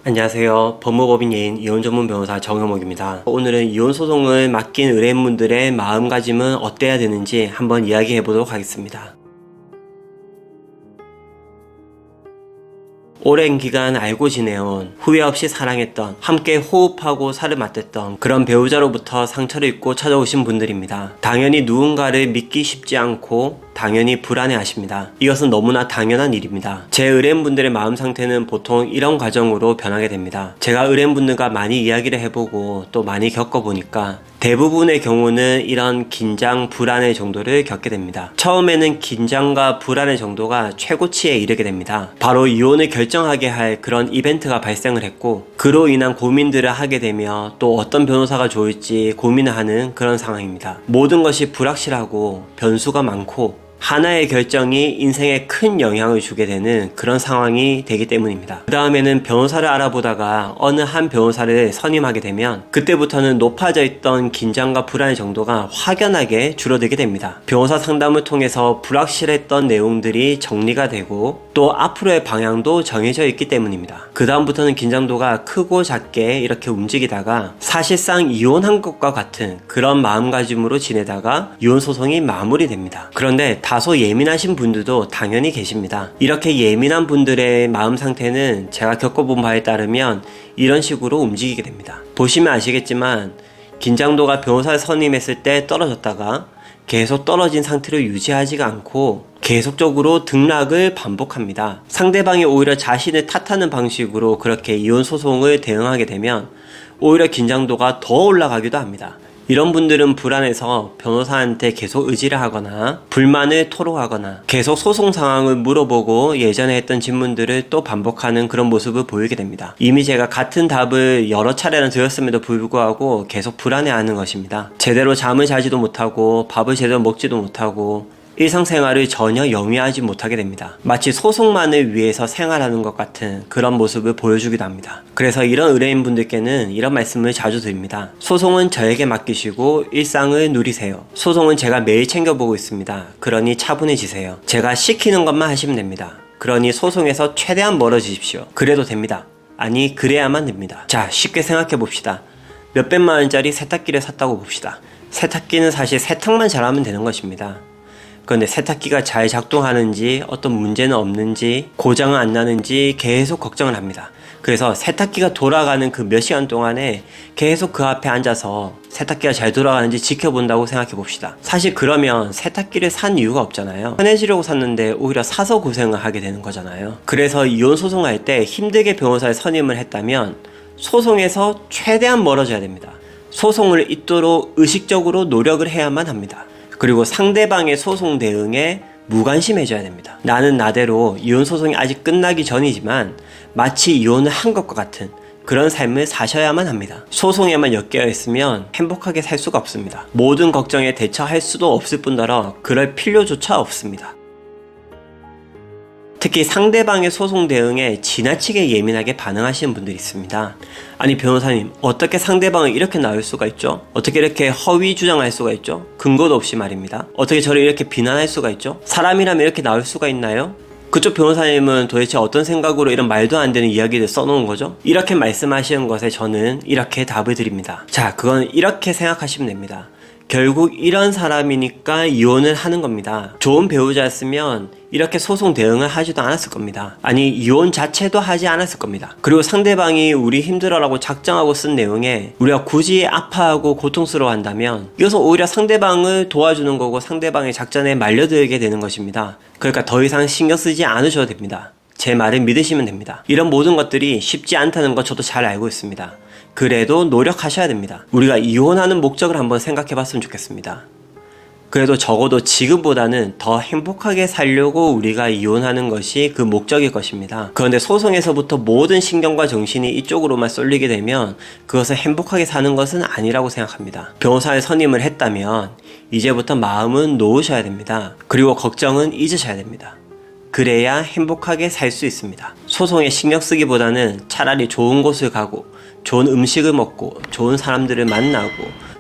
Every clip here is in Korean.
안녕하세요. 법무법인 예인 이혼 전문 변호사 정효목입니다. 오늘은 이혼 소송을 맡긴 의뢰인분들의 마음가짐은 어때야 되는지 한번 이야기해 보도록 하겠습니다. 오랜 기간 알고 지내온, 후회 없이 사랑했던, 함께 호흡하고 살을 맞댔던 그런 배우자로부터 상처를 입고 찾아오신 분들입니다. 당연히 누군가를 믿기 쉽지 않고 당연히 불안해하십니다. 이것은 너무나 당연한 일입니다. 제 의뢰인분들의 마음 상태는 보통 이런 과정으로 변하게 됩니다. 제가 의뢰인분들과 많이 이야기를 해보고 또 많이 겪어보니까 대부분의 경우는 이런 긴장, 불안의 정도를 겪게 됩니다. 처음에는 긴장과 불안의 정도가 최고치에 이르게 됩니다. 바로 이혼을 결정하게 할 그런 이벤트가 발생을 했고, 그로 인한 고민들을 하게 되며 또 어떤 변호사가 좋을지 고민을 하는 그런 상황입니다. 모든 것이 불확실하고 변수가 많고 하나의 결정이 인생에 큰 영향을 주게 되는 그런 상황이 되기 때문입니다. 그 다음에는 변호사를 알아보다가 어느 한 변호사를 선임하게 되면 그때부터는 높아져 있던 긴장과 불안의 정도가 확연하게 줄어들게 됩니다. 변호사 상담을 통해서 불확실했던 내용들이 정리가 되고 또 앞으로의 방향도 정해져 있기 때문입니다. 그 다음부터는 긴장도가 크고 작게 이렇게 움직이다가 사실상 이혼한 것과 같은 그런 마음가짐으로 지내다가 이혼 소송이 마무리됩니다. 그런데 다소 예민하신 분들도 당연히 계십니다. 이렇게 예민한 분들의 마음 상태는 제가 겪어본 바에 따르면 이런 식으로 움직이게 됩니다. 보시면 아시겠지만 긴장도가 변호사를 선임했을 때 떨어졌다가 계속 떨어진 상태로 유지하지가 않고 계속적으로 등락을 반복합니다. 상대방이 오히려 자신을 탓하는 방식으로 그렇게 이혼 소송을 대응하게 되면 오히려 긴장도가 더 올라가기도 합니다. 이런 분들은 불안해서 변호사한테 계속 의지를 하거나 불만을 토로하거나 계속 소송 상황을 물어보고 예전에 했던 질문들을 또 반복하는 그런 모습을 보이게 됩니다. 이미 제가 같은 답을 여러 차례나 드렸음에도 불구하고 계속 불안해하는 것입니다. 제대로 잠을 자지도 못하고 밥을 제대로 먹지도 못하고 일상생활을 전혀 영위하지 못하게 됩니다. 마치 소송만을 위해서 생활하는 것 같은 그런 모습을 보여주기도 합니다. 그래서 이런 의뢰인분들께는 이런 말씀을 자주 드립니다. 소송은 저에게 맡기시고 일상을 누리세요. 소송은 제가 매일 챙겨보고 있습니다. 그러니 차분해지세요. 제가 시키는 것만 하시면 됩니다. 그러니 소송에서 최대한 멀어지십시오. 그래도 됩니다. 아니, 그래야만 됩니다. 자, 쉽게 생각해 봅시다. 몇백만 원짜리 세탁기를 샀다고 봅시다. 세탁기는 사실 세탁만 잘하면 되는 것입니다. 그런데 세탁기가 잘 작동하는지 어떤 문제는 없는지 고장은 안 나는지 계속 걱정을 합니다. 그래서 세탁기가 돌아가는 그 몇 시간 동안에 계속 그 앞에 앉아서 세탁기가 잘 돌아가는지 지켜본다고 생각해 봅시다. 사실 그러면 세탁기를 산 이유가 없잖아요. 편해지려고 샀는데 오히려 사서 고생을 하게 되는 거잖아요. 그래서 이혼 소송할 때 힘들게 변호사를 선임을 했다면 소송에서 최대한 멀어져야 됩니다. 소송을 잇도록 의식적으로 노력을 해야만 합니다. 그리고 상대방의 소송 대응에 무관심해져야 됩니다. 나는 나대로 이혼 소송이 아직 끝나기 전이지만 마치 이혼을 한 것과 같은 그런 삶을 사셔야만 합니다. 소송에만 엮여 있으면 행복하게 살 수가 없습니다. 모든 걱정에 대처할 수도 없을 뿐더러 그럴 필요조차 없습니다. 특히 상대방의 소송 대응에 지나치게 예민하게 반응하시는 분들이 있습니다. 아니 변호사님, 어떻게 상대방을 이렇게 나올 수가 있죠? 어떻게 이렇게 허위 주장할 수가 있죠? 근거도 없이 말입니다. 어떻게 저를 이렇게 비난할 수가 있죠? 사람이라면 이렇게 나올 수가 있나요? 그쪽 변호사님은 도대체 어떤 생각으로 이런 말도 안 되는 이야기를 써놓은 거죠? 이렇게 말씀하시는 것에 저는 이렇게 답을 드립니다. 자, 그건 이렇게 생각하시면 됩니다. 결국 이런 사람이니까 이혼을 하는 겁니다. 좋은 배우자였으면 이렇게 소송 대응을 하지도 않았을 겁니다. 아니, 이혼 자체도 하지 않았을 겁니다. 그리고 상대방이 우리 힘들어라고 작정하고 쓴 내용에 우리가 굳이 아파하고 고통스러워한다면 이것은 오히려 상대방을 도와주는 거고 상대방의 작전에 말려들게 되는 것입니다. 그러니까 더 이상 신경 쓰지 않으셔도 됩니다. 제 말을 믿으시면 됩니다. 이런 모든 것들이 쉽지 않다는 거 저도 잘 알고 있습니다. 그래도 노력하셔야 됩니다. 우리가 이혼하는 목적을 한번 생각해 봤으면 좋겠습니다. 그래도 적어도 지금보다는 더 행복하게 살려고 우리가 이혼하는 것이 그 목적일 것입니다. 그런데 소송에서부터 모든 신경과 정신이 이쪽으로만 쏠리게 되면 그것을 행복하게 사는 것은 아니라고 생각합니다. 변호사를 선임을 했다면 이제부터 마음은 놓으셔야 됩니다. 그리고 걱정은 잊으셔야 됩니다. 그래야 행복하게 살 수 있습니다. 소송에 신경 쓰기보다는 차라리 좋은 곳을 가고 좋은 음식을 먹고 좋은 사람들을 만나고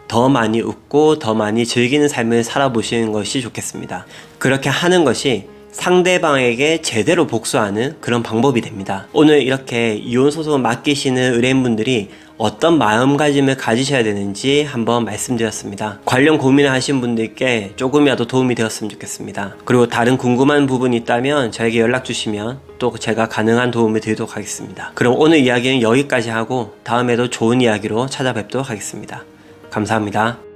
더 많이 웃고 더 많이 즐기는 삶을 살아보시는 것이 좋겠습니다. 그렇게 하는 것이 상대방에게 제대로 복수하는 그런 방법이 됩니다. 오늘 이렇게 이혼 소송을 맡기시는 의뢰인분들이 어떤 마음가짐을 가지셔야 되는지 한번 말씀드렸습니다. 관련 고민을 하신 분들께 조금이라도 도움이 되었으면 좋겠습니다. 그리고 다른 궁금한 부분이 있다면 저에게 연락 주시면 또 제가 가능한 도움을 드리도록 하겠습니다. 그럼 오늘 이야기는 여기까지 하고 다음에도 좋은 이야기로 찾아뵙도록 하겠습니다. 감사합니다.